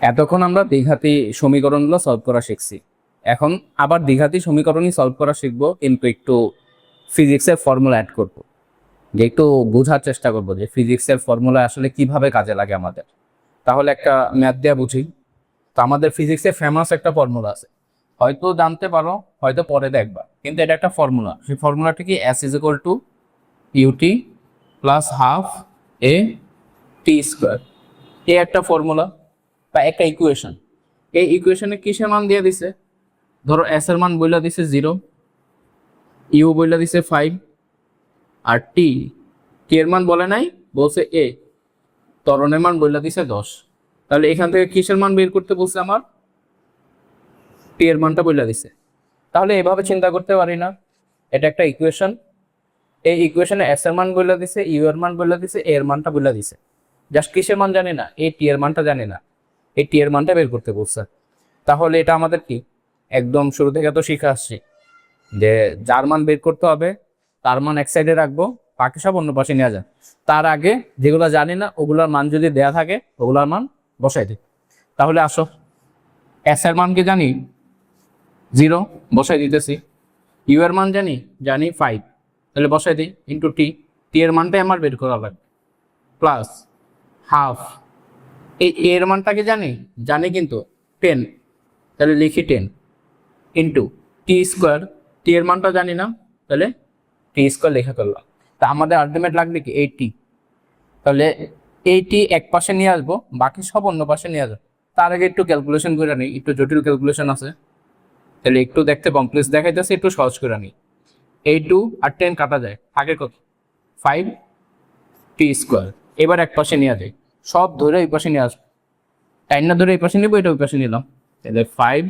এতক্ষণ আমরা দ্বিঘাতি সমীকরণগুলো সলভ করা শিখছি। এখন আবার দ্বিঘাতি সমীকরণই সলভ করা শিখবো, কিন্তু একটু ফিজিক্সের ফর্মুলা অ্যাড করব, যে একটু বোঝার চেষ্টা করব যে ফিজিক্সের ফর্মুলা আসলে কিভাবে কাজে লাগে আমাদের। তাহলে একটা ম্যাথ দিয়ে বুঝি। তো আমাদের ফিজিক্সে ফেমাস একটা ফর্মুলা আছে, হয়তো জানতে পারো, হয়তো পরে দেখবা, কিন্তু এটা একটা ফর্মুলা। সেই ফর্মুলাটা কি? S is equal to UT plus half A T square. এই একটা ফর্মুলা বা একটা ইকুয়েশন। এই ইকুয়েশনে কিসের মান দিয়ে দিছে? ধরো এস এর মান বইলা দিছে 0, ইউ বইলা দিছে 5, আর টি এর মান বলে নাই, বলছে এ। ত্বরণের মান বইলা দিছে 10। তাহলে এখান থেকে কিসের মান বের করতে বলছে? আমার টি এর মানটা বইলা দিছে। তাহলে এভাবে চিন্তা করতে পারি না, এটা একটা ইকুয়েশন, এই ইকুয়েশনে এস এর মান বইলা দিছে, ইউ এর মান বইলা দিছে, এ এর মানটা বইলা দিছে। জাস্ট কিসের মান জানি না, এই টি এর মানটা জানি না, এই টি এর মানটা বের করতে বলছে। তাহলে এটা আমাদের কি একদম শুরু থেকে তো শিখে আসছি যে যার মান বের করতে হবে তার মান এক সাইডে রাখবো, বাকি সব অন্য পাশে নিয়ে যান। তার আগে যেগুলো জানি না ওগুলোর মান যদি দেয়া থাকে ওগুলোর মান বসাই দিই। তাহলে আসো, এস এর মান কি জানি? 0, বসাই দিতেছি। ইউ এর মান জানি 5, তাহলে বসাই দিই ইন্টু টি। টি এর মানটাই আমার বের করা লাগবে, প্লাস হাফ। এই এর মানটা কি জানি কিন্তু 10, তাহলে লিখি 10 ইন্টু টি স্কোয়ার। টি এর মানটা জানি না, তাহলে টি স্কোয়ার লেখা করলাম। তা আমাদের আলটিমেট লাগবে কি? 80। তাহলে 80 এক পাশে নিয়ে আসবো, বাকি সব অন্য পাশে নিয়ে আসবো। তার আগে একটু ক্যালকুলেশন করে নিই, একটু জটিল ক্যালকুলেশন আছে, তাহলে একটু দেখতে কমপ্লেক্স দেখাইতেছে, একটু সহজ করে নিই। 8 আর 10 কাটা যায়, থাকে কত? 5 টি স্কোয়ার। এবার এক পাশে নিয়ে যাই, সব ধরে ওই পাশে নিয়ে আসবো। টাইম না ধরে এই পাশে নিবো, এটা ওই পাশে নিলাম। তাহলে 5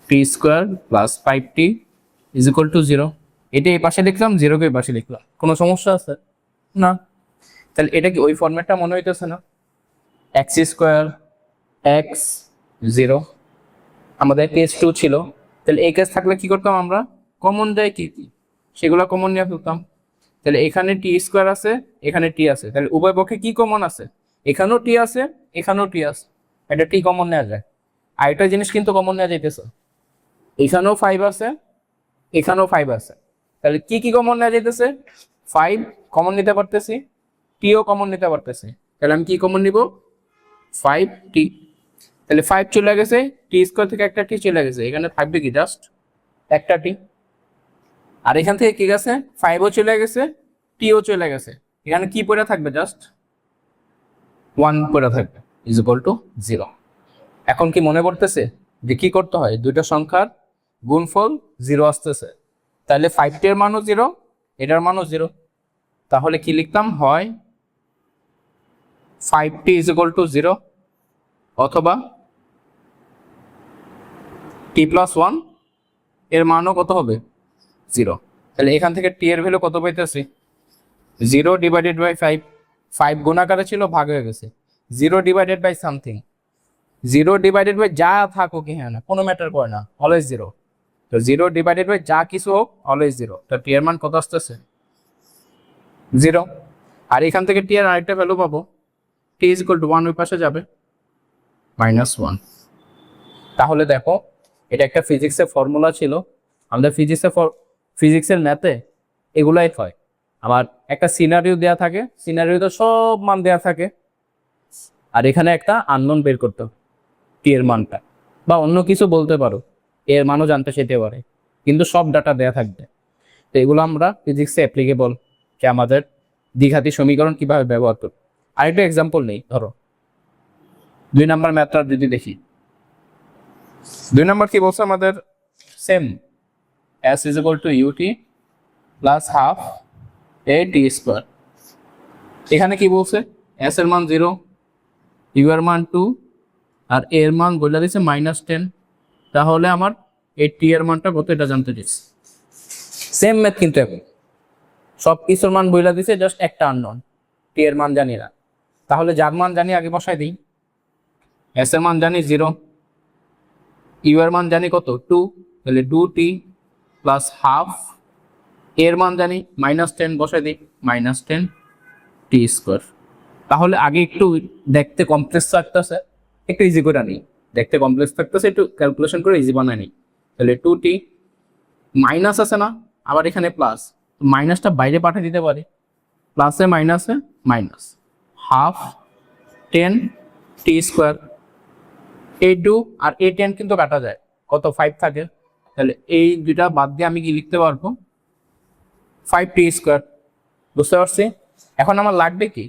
টি square plus 5t is equal to 0। এটা এই পাশে লিখলাম, 0কে এই পাশে লিখলাম। কোনো সমস্যা আছে? না। তাহলে এটা কি ওই ফরম্যাটটা মনে হইতেছে না? এক্স স্কোয়ার এক্স 0, আমাদের কেস 2 ছিল। তাহলে এই কেস থাকলে কি করতাম আমরা? কমন যায় কি কি সেগুলো কমন নিয়ে ফেলতাম। তাহলে এখানে টি স্কোয়ার আছে, এখানে টি আছে, তাহলে উভয় পক্ষে কি কমন আছে? এখানেও টি আছে, এখানেও টি আছে, এটা টি কমন নেওয়া যায়। আরেকটা জিনিস কিন্তু কমন নেওয়া যাইতেছে, এখানেও 5 আছে, এখানেও 5 আছে, তাহলে কি কি কমন নেওয়া যাইতেছে? 5 কমন নিতে পারতেছি, টিও কমন নিতে পারতেছি। তাহলে আমি কি কমন নিব? 5t। তাহলে 5 চলে গেছে, টি স্কোয়ার থেকে একটা টি চলে গেছে, এখানে থাকবে কি? জাস্ট একটা টি। আর এখান থেকে কি গেছে? 5ও চলে গেছে, টিও চলে গেছে, এখানে কি পড়ে থাকবে? জাস্ট 1 পড়ে থাকবে, ইজ ইকুয়াল টু 0। এখন কি মনে পড়তেছে যে কি করতে হয়? দুইটা সংখ্যার গুণফল 0 আসতেছে, তাহলে 5t এর মানও 0, এটার মানও 0। তাহলে কি লিখতাম? হয় 5t ইজ ইকুয়াল টু 0, অথবা t প্লাস 1 এর মানও কত হবে? 0। তাহলে এখান থেকে t এর ভ্যালু কত পাইতেছি? 0 ডিভাইডেড বাই 5। 5 গুণাকারে ছিল, ভাগ হয়ে গেছে। 0 divided by something, 0 divided by যা থাকুক, হ্যাঁ না কোনো ম্যাটার করে না, অলওয়েজ 0। তো 0 ডিভাইডেড বাই যা কিছু হোক, অলওয়েজ 0। তো টি এর মান কত আসতেছে? 0। আর এখান থেকে টি এর আরেকটা ভ্যালু পাবো, টি ইজ ইকুয়াল টু 1, ওই পাশে যাবে -1। তাহলে দেখো, এটা একটা ফিজিক্সের ফর্মুলা ছিল। আমাদের ফিজিক্সের ম্যাথে এগুলাই হয়। আমার একটা সিনারিও দেয়া থাকে, সিনারিওতে সব মান দেয়া থাকে, আর এখানে একটা আননোন বের করতে হবে, টি এর মানটা, বা অন্য কিছু বলতে পারো, এর মানও জানতে যেতে পারে, কিন্তু সব ডাটা দেয়া থাকবে। তো এগুলো আমরা ফিজিক্সে অ্যাপ্লিকেবল, যে আমাদের দ্বিঘাতি সমীকরণ কিভাবে ব্যবহার করব। আরেকটা এক্সাম্পল নেই, ধরো 2 নাম্বার ম্যাথটা যদি দেখি। 2 নাম্বার কি বলছে আমাদের? Same, S is equal to UT plus half A T square. এখানে কি বলছে? এস এর মান 0, ইউ এর মান 2, আর এর মান বলে দিচ্ছে -10। তাহলে আমার এই টি এর মানটা কত এটা জানতে চাইছি। সেম ম্যাথ কিন্তু এখন সব কিছুর মান বইলা দিছে, জাস্ট একটা আননোন, টি এর মান জানি না। তাহলে যার মান জানি আগে বসাই দিই। এস এর মান জানি 0, ইউ এর মান জানি কত? 2, তাহলে 2t প্লাস হাফ, এর মান জানি -10, বসাই দিই -10 টি স্কোয়ার। তাহলে আগে একটু দেখতে কমপ্লেক্স লাগতেছে, একটু ইজি করে নিই, দেখতে কমপ্লেক্স থাকতেছে, একটু ক্যালকুলেশন করে ইজি বানাই নিই। তাহলে 2t মাইনাস আছে না, আবার এখানে প্লাস, মাইনাসটা বাইরে পাঠিয়ে দিতে পারি, প্লাসে মাইনাসে মাইনাস, হাফ 10t²। এই 2 আর এই 10 কিন্তু কাটা যায়, কত 5 থাকে, তাহলে এই দুইটা বাদ দিয়ে আমি কি লিখতে পারবো 5t²। বুঝতে পারছি? এখন আমার লাগবে কি,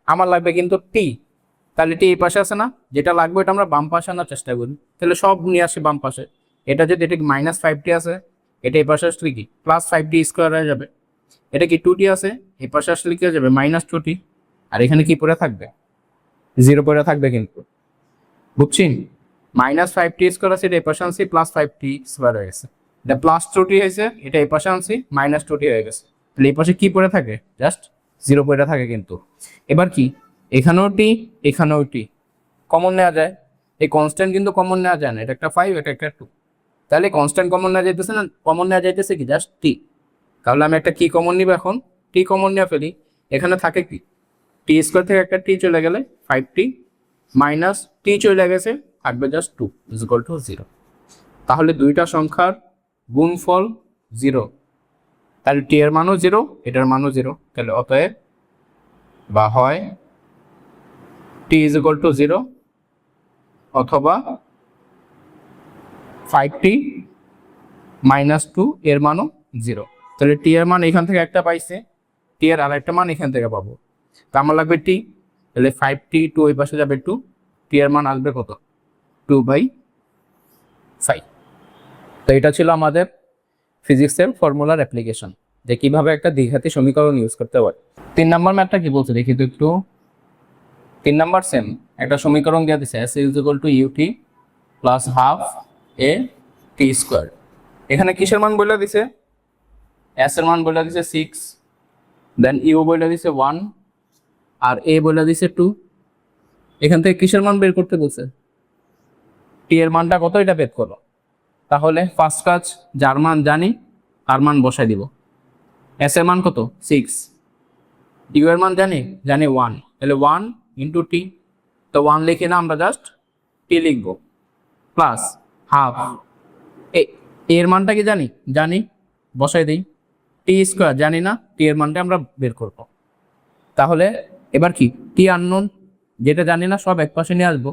আমার লাগবে কিন্তু টি, তাহলে টি এই পাশে আছে না, যেটা লাগবে এটা আমরা বাম পাশে আনার চেষ্টা করি, তাহলে সব নিয়ে আসি বাম পাশে। এটা যদি এটা -5t আছে, এটা এই পাশে আসলে কি +5t² হয়ে যাবে। এটা কি 2t আছে, এই পাশে আসলে কি হয়ে যাবে -2t, আর এখানে কি পড়ে থাকবে 0 পড়ে থাকবে কিন্তু, বুঝছি? -5t² আছে, এটা এই পাশে আনছি, +5t² হয়ে গেছে, এটা +2t হয়েছে, এটা এই পাশে আনছি -2t হয়ে গেছে, তাহলে এই পাশে কি পড়ে থাকে জাস্ট 0 পড়ে থাকে কিন্তু। এবার কি এখানেও টি এখানেও টি কমন নেওয়া যায়, এই কনস্ট্যান্ট কিন্তু কমন নেওয়া যায় না, এটা একটা 5 এটা একটা 2, তাহলে কনস্ট্যান্ট কমন নেওয়া যাইতেছে না, কমন নেওয়া যাইতেছে কি জাস্ট টি। তাহলে আমি একটা কি কমন নিব এখন, টি কমন নেওয়া ফেলি, এখানে থাকে কি t² থেকে একটা টি চলে গেলে 5t মাইনাস টি চলে গেছে, থাকবে জাস্ট 2 = 0। তাহলে দুইটা সংখ্যার গুণফল 0, তাহলে টি এর মানও 0, এটার মানও 0, তাহলে অতএব বা হয় t = 0 অথবা 5t - 2 এর মানও 0। তাহলে টি এর মান এখান থেকে একটা পাইছে, টি এর আরেকটা মান এখান থেকে পাবো, তা আমার লাগবে টি, তাহলে 5t 2 ওই পাশে যাবে 2, টি এর মান আসবে কত 2/5। তো এটা ছিল আমাদের ফিজিক্সের ফর্মুলার অ্যাপ্লিকেশন, যে কিভাবে একটা দ্বিঘাতী সমীকরণ ইউজ করতে হয়। 3 নম্বর ম্যাথটা কি বলছে দেখি তো একটু। 3 নম্বর সেম একটা সমীকরণ দিয়ে দিচ্ছে, s = ut + ½ a t²। এখানে কিসের মান বলে দিছে, s এর মান বলে দিছে 6, দেন u বলে দিছে 1 আর a বলে দিছে 2। এখান থেকে কিসের মান বের করতে বলছে, t এর মানটা কত এটা বের করো। তাহলে ফার্স্ট কাজ, যার মান জানি তার মান বসাই দিব, s এর মান কত 6, u এর মান জানি 1, তাহলে 1 × t, তো 1 লিখে না আমরা জাস্ট t লিখবো, প্লাস হাফ এর মানটা কি জানি বসাই দিই, t² জানি না, t এর মানটা আমরা বের করব। তাহলে এবার কি t আননোন, যেটা জানি না সব এক পাশে নিয়ে আসবো,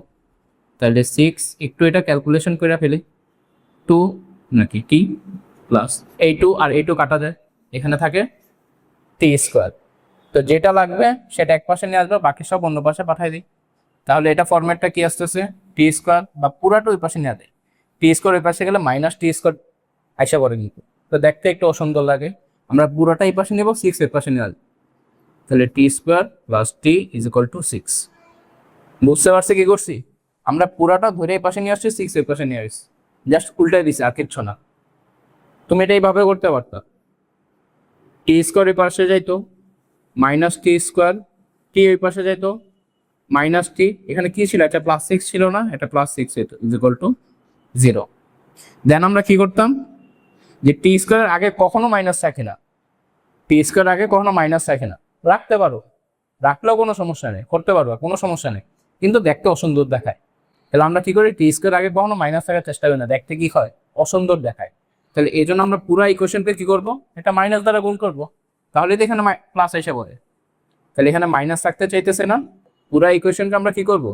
তাহলে 6 একটু এটা ক্যালকুলেশন করে ফেলি, 2 নাকি t প্লাস এই 2 আর এই 2 কাটা যায়, এখানে থাকে t²। তো যেটা লাগবে সেটা এক পাশে নিয়ে আসবো, বাকি সব অন্য পাশে পাঠাই দিই। তাহলে এটা ফরম্যাটটা কি আসতেছে, t² বা পুরাটা ওই পাশে নিয়ে দেয়, t² ওই পাশে গেলে -t² আইসা পড়ে কিন্তু, তো দেখতে একটু অসুন্দর লাগে, আমরা পুরাটা এই পাশে নেব, 6 এর পাশে নিয়ে আসবো, তাহলে t² + t = 6। বুঝতে পারছি কি করছি, আমরা পুরাটা ধরে এই পাশে নিয়ে আসছি, 6 এর পাশে নিয়ে আসছি, জাস্ট উল্টাই দিছি আর কিচ্ছু না। তুমি এটা এইভাবে করতে পারতা, t² এই পাশে যাইতো -t², t ওই পাশে যাইতো -t, এখানে কি ছিল এটা +6 ছিল না, এটা +6 = 0। দেন আমরা কি করতাম, যে t² এর আগে কখনো মাইনাস রাখি না, t² আগে কখনো মাইনাস রাখে না, রাখতে পারো, রাখলেও কোনো সমস্যা নেই, করতে পারো কোনো সমস্যা নেই, কিন্তু দেখতে অসুন্দর দেখায়। তাহলে আমরা কি করি, t² আগে কখনো মাইনাস রাখার চেষ্টা করি না, দেখতে কি হয় অসুন্দর দেখায়। তাহলে এই জন্য আমরা পুরো ইকুয়েশনকে কি করব, এটা মাইনাস দ্বারা গুণ করব, তাহলে তো এখানে প্লাস এসে পড়ে। তাহলে এখানে মাইনাস থাকতে চাইতেছে না, পুরো ইকুয়েশনকে আমরা কি করব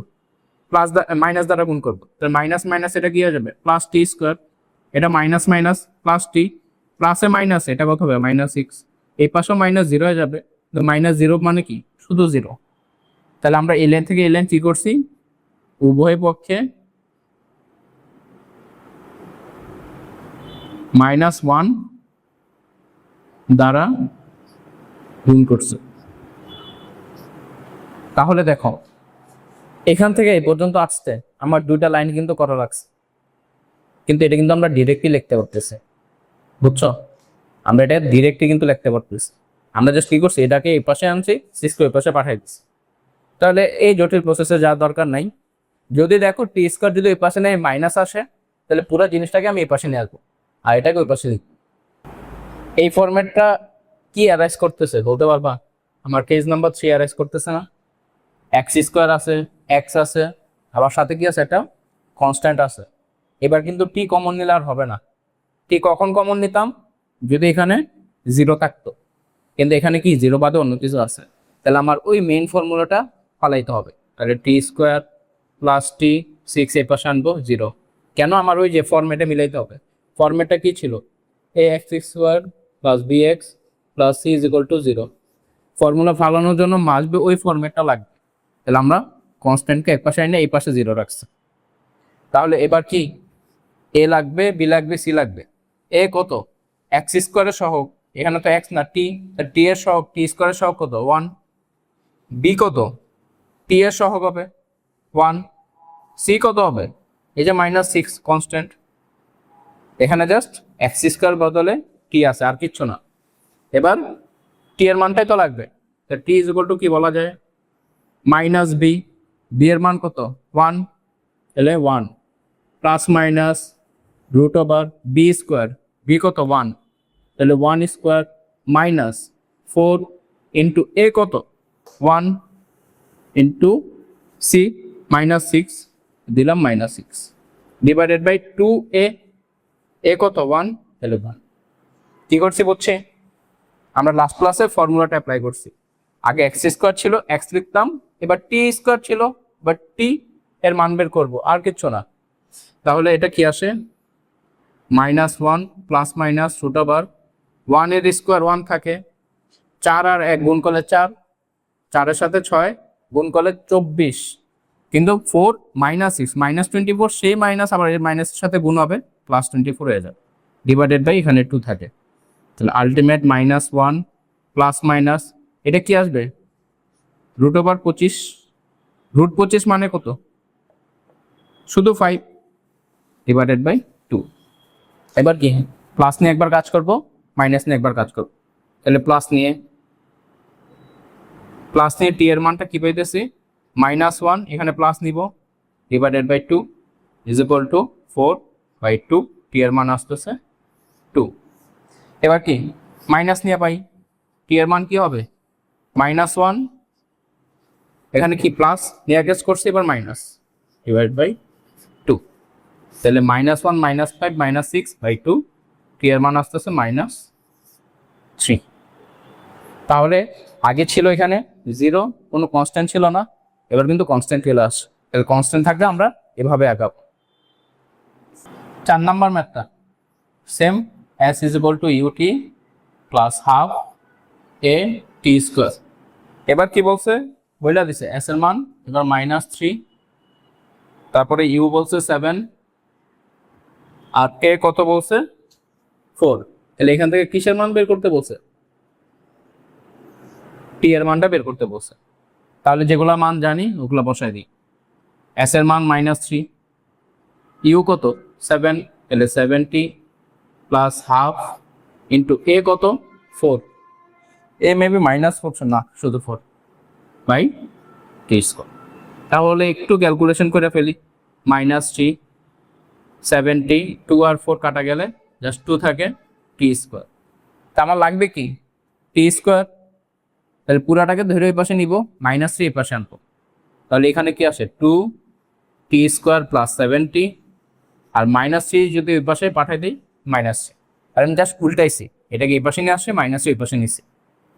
মাইনাস দ্বারা গুণ করব, তাহলে মাইনাস মাইনাস এটা কি হয়ে যাবে +t², এটা মাইনাস মাইনাস +t, প্লাসে মাইনাস এটা কত হবে -6, এই পাশেও -0 হয়ে যাবে, তো -0 মানে কি শুধু 0। তাহলে আমরা এই লাইন থেকে এই লাইন কি করছি, উভয় পক্ষে -1 দ্বারা গুণ করছে। তাহলে দেখো এখান থেকে এই পর্যন্ত আসতে আমার দুইটা লাইন কিন্তু করা লাগছে, কিন্তু এটা কিন্তু আমরা ডিরেক্টলি লিখতে পারতেছি, বুঝছো, আমরা এটা ডিরেক্টলি কিন্তু লিখতে পারতেছি, আমরা জাস্ট কি করছি এটাকে এই পাশে আনছি, 6 কে ওই পাশে পাঠাই দিচ্ছি। তাহলে এই জটিল প্রসেসে যাওয়ার দরকার নাই, যদি দেখো t² যদি এই পাশে নেই মাইনাস আসে, তাহলে পুরো জিনিসটাকে আমি এই পাশে নিয়ে আসবো আর এটাকে ওই পাশে লিখবো। এই ফরম্যাটটা কি অ্যারাইজ করতেছে বলতে পারবা, আমার কেস নাম্বার 3 অ্যারাইজ করতেছে না, x² আছে, x আছে, আবার সাথে কি আছে, একটা কনস্ট্যান্ট আছে। এবার কিন্তু টি কমন নিলে আর হবে না। টি কখন কমন নিতাম, যদি এখানে জিরো থাকতো, কিন্তু এখানে কি জিরো বাদে অন্য কিছু আছে, তাহলে আমার ওই মেইন ফর্মুলাটা ফালাইতে হবে। তাহলে টি স্কোয়ার প্লাস টি, 6 এর পাশে আনবো 0। কেন, আমার ওই যে ফর্মেটে মিলাইতে হবে। ফর্মেটটা কি ছিল, a x square plus b x plus c is equal to 0। Formula ফালানোর জন্য মাসবে ওই ফর্মেটটা লাগবে। তাহলে আমরা কনস্ট্যান্টকে এক পাশে এনে এই পাশে 0 রাখছি। তাহলে এবার কি, এ লাগবে, বি লাগবে, সি লাগবে। এ কত, এক্স স্কোয়ারের সহগ, এখানে তো এক্স না টি, টি এর সহগ, টি স্কোয়ারের সহগ কত 1। বি কত, টি এর সহগ হবে 1। সি কত হবে, এই যে -6 কনস্ট্যান্ট, এখানে জাস্ট এক্স স্কোয়ার বদলে টি আছে, আর কিচ্ছু না। এবার টি এর মানটাই তো লাগবে, টি ইজ ইকুয়াল টু কি বলা যায়, -বি, বি এর মান কত 1, তাহলে 1 plus minus root over B square, B কত 1, তাহলে 1 স্কোয়ার মাইনাস 4 ইন্টু এ কত 1 ইন্টু সি -6 দিলাম -6 ডিভাইডেড বাই 2a, এ কত 1, তাহলে 1। কি করছি বুঝছি, আমরা লাস্ট ক্লাসে ফর্মুলাটা অ্যাপ্লাই করছি। আগে এক্স স্কোয়ার ছিল, এক্স লিখতাম, এবার টি স্কোয়ার ছিল, বাট টি এর মান বের করবো, আর কিচ্ছু না। তাহলে এটা কি আসে, -1 প্লাস মাইনাস রুট ওভার 1 এর স্কোয়ার 1 থাকে, 4 আর 1 গুণ করলে 4, 4-এর সাথে 6 গুণ করলে 24, কিন্তু 4 -6 -24, সেই মাইনাস আবার এর মাইনাসের সাথে গুণ হবে, +24 হয়ে যাবে, ডিভাইডেড বাই এখানে 2 থাকে। তাহলে আলটিমেট -1 প্লাস মাইনাস এটা কি আসবে, রুট ওভার 25, রুট 25 মানে কত, শুধু 5 ডিভাইডেড বাই 2। এবার কি, প্লাস নিয়ে একবার কাজ করব, মাইনাস নিয়ে একবার কাজ করব। তাহলে প্লাস নিয়ে টি এর মানটা কি পাইতেছি, -1, এখানে প্লাস নিব, divided by 2 is equal to 4/2, T এর মান আসতেছে 2। এবার কি, মাইনাস নিয়ে পাই, টি এর মান কি হবে -1, এখানে কি প্লাস নিয়ে গেস করছি, এবার মাইনাস ডিভাইড বাই 2, তাহলে -1 -5 -6/2, টি এর মান আসতেছে -3। তাহলে আগে ছিল এখানে 0, কোনো কনস্ট্যান্ট ছিল না, এবার কিন্তু কনস্ট্যান্ট চলে আসে। তাহলে কনস্ট্যান্ট থাকলে আমরা এভাবে আগাবো। 4 নাম্বার ম্যাথটা same, s is equal two ut plus half a t square. এবার কি বলছে, বইলা দিছে s এর মান এবার -3, তারপরে u বলছে 7, আর a কত বলছে 4। তাহলে এখান থেকে কিসের মান বের করতে বলছে, টি এর মানটা বের করতে বলছে। তাহলে যেগুলা মান জানি ওগুলা বসাই দিই। s এর মান -3, u কত 7, তাহলে 70 প্লাস হাফ ইন্টু a কত 4, a মেবি -4 না, শুধু 4 বাই টি স্কোয়ার। তাহলে একটু ক্যালকুলেশন করে ফেলি, -3 70, 2 আর 4 কাটা গেলে জাস্ট 2 থাকে, টি স্কোয়ার। তা আমার লাগবে কি, টি স্কোয়ার, তাহলে পুরাটাকে ধরে ওই পাশে নিব, -3 এই পাশে আনবো, তাহলে এখানে কি আসে 2 টি স্কোয়ার প্লাস 70, আর -3 যদি ওই পাশে পাঠাই দিই -3, আর আমি জাস্ট উল্টাইছি, এটাকে এই পাশে নিয়ে আসছে, -3 ওই পাশে নিচ্ছি,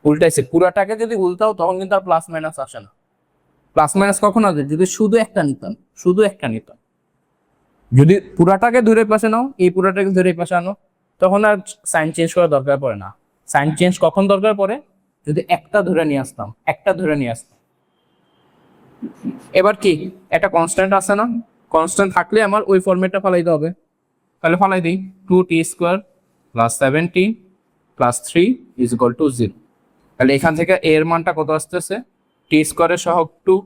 উল্টাইছি। পুরাটাকে যদি উল্টাও তখন কিন্তু আর প্লাস মাইনাস আসে না। প্লাস মাইনাস কখন আসবে, যদি শুধু একটা নিতাম, শুধু একটা নিতাম। যদি পুরাটাকে ধরে পাশে নাও, এই পুরাটাকে ধরে পাশে আনো, তখন আর সাইন চেঞ্জ করার দরকার পড়ে না। সাইন চেঞ্জ কখন দরকার পড়ে, যদি একটা ধরে নিয়ে আসতাম, একটা ধরে নিয়ে আসতাম। এবার কি, একটা কনস্ট্যান্ট আছে না, কনস্ট্যান্ট থাকলে আমার ওই ফরম্যাটটা ফালাইতে হবে। তাহলে ফালাই দিই, 2t square plus 70 plus 3 is equal to 0। তাহলে এখান থেকে a এর মানটা কত আসতেছে, টি স্কোয়ারের সহগ 2,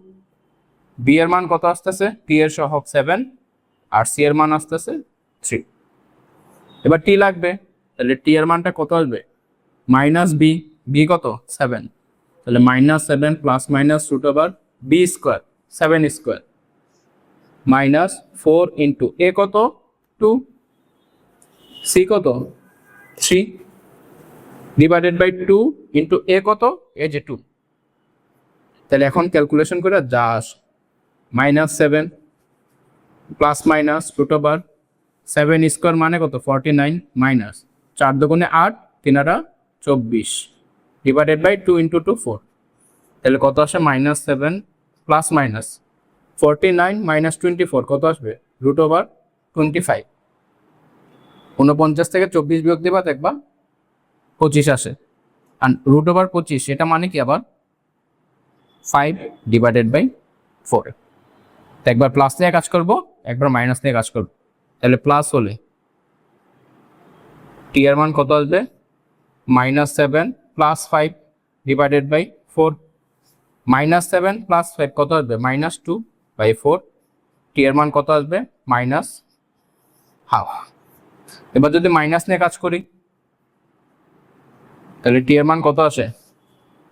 বি এর মান কত আসতেছে, টি এর সহগ 7, আর সি এর মান আসতেছে 3। এবার টি লাগবে, তাহলে টি এর মানটা কত আসবে, -b, বি কত 7, তাহলে -7 plus minus root over B square 7 square -4 into a কত 2, সি কত 3, ডিভাইডেড বাই 2 ইন্টু এ কত, এ যে 2। তাহলে এখন ক্যালকুলেশন করে যা আসে, -7 plus minus root over 7 square মানে কত 49 মাইনাস 4 দুগুণে 8 3 24 ডিভাইডেড বাই 2 × 2 4, তাহলে কত আসে -7 প্লাস মাইনাস 49 মাইনাস 24 কত আসবে রুট ওভার 25। 49 থেকে 24 বিয়োগ দিবা দেখবা 25 আসে, আর রুট ওভার 25 এটা মানে কি আবার 5 ডিভাইডেড বাই 4। তো একবার প্লাস নিয়ে কাজ করব, একবার মাইনাস নিয়ে কাজ করব। তাহলে প্লাস হলে টি এর মান কত আসবে -7 প্লাস 5 ডিভাইডেড বাই 4। -7 প্লাস 5 কত আসবে -2/4। টি এর মান কত আসবে -1/2। এবার যদি মাইনাস নিয়ে কাজ করি তাহলে টি এর মান কত আসে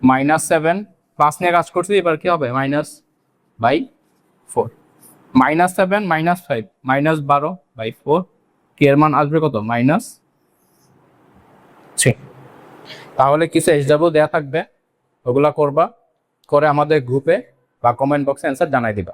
-7 প্লাস নিয়ে কাজ করছি, এবার কি হবে -4। -7 -5 -12/4, টি এর মান আসবে কত -3। তাহলে কিছু SW দেয়া থাকবে, ওগুলা করবা, করে আমাদের গ্রুপে বা কমেন্ট বক্সে অ্যান্সার জানাই দিবা।